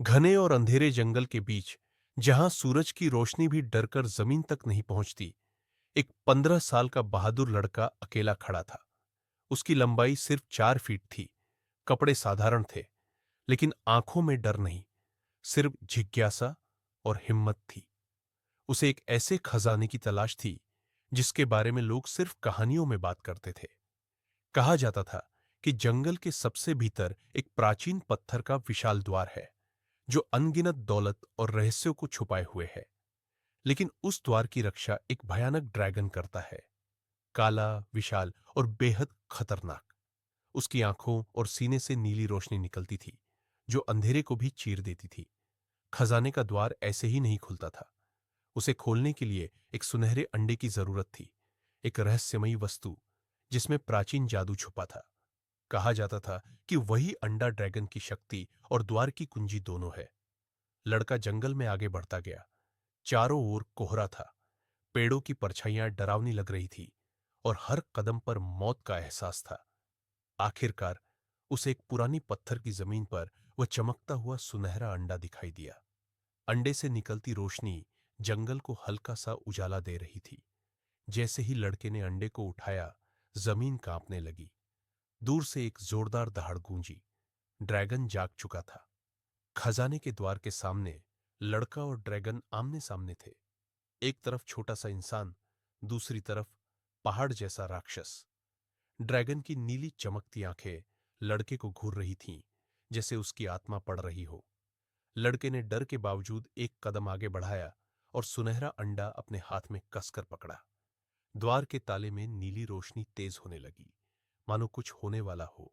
घने और अंधेरे जंगल के बीच, जहां सूरज की रोशनी भी डरकर जमीन तक नहीं पहुंचती, एक 15 साल का बहादुर लड़का अकेला खड़ा था। उसकी लंबाई सिर्फ 4 फीट थी। कपड़े साधारण थे, लेकिन आंखों में डर नहीं, सिर्फ जिज्ञासा और हिम्मत थी। उसे एक ऐसे खजाने की तलाश थी जिसके बारे में लोग सिर्फ कहानियों में बात करते थे। कहा जाता था कि जंगल के सबसे भीतर एक प्राचीन पत्थर का विशाल द्वार है जो अनगिनत दौलत और रहस्यों को छुपाए हुए है। लेकिन उस द्वार की रक्षा एक भयानक ड्रैगन करता है, काला, विशाल और बेहद खतरनाक। उसकी आंखों और सीने से नीली रोशनी निकलती थी जो अंधेरे को भी चीर देती थी। खजाने का द्वार ऐसे ही नहीं खुलता था। उसे खोलने के लिए एक सुनहरे अंडे की जरूरत थी, एक रहस्यमयी वस्तु जिसमें प्राचीन जादू छुपा था। कहा जाता था कि वही अंडा ड्रैगन की शक्ति और द्वार की कुंजी दोनों है। लड़का जंगल में आगे बढ़ता गया। चारों ओर कोहरा था, पेड़ों की परछाइयां डरावनी लग रही थी और हर कदम पर मौत का एहसास था। आखिरकार उसे एक पुरानी पत्थर की जमीन पर वह चमकता हुआ सुनहरा अंडा दिखाई दिया। अंडे से निकलती रोशनी जंगल को हल्का सा उजाला दे रही थी। जैसे ही लड़के ने अंडे को उठाया, जमीन कांपने लगी। दूर से एक जोरदार दहाड़ गूंजी। ड्रैगन जाग चुका था। खजाने के द्वार के सामने लड़का और ड्रैगन आमने सामने थे। एक तरफ छोटा सा इंसान, दूसरी तरफ पहाड़ जैसा राक्षस। ड्रैगन की नीली चमकती आंखें लड़के को घूर रही थीं, जैसे उसकी आत्मा पड़ रही हो। लड़के ने डर के बावजूद एक कदम आगे बढ़ाया और सुनहरा अंडा अपने हाथ में कसकर पकड़ा। द्वार के ताले में नीली रोशनी तेज होने लगी, मानो कुछ होने वाला हो।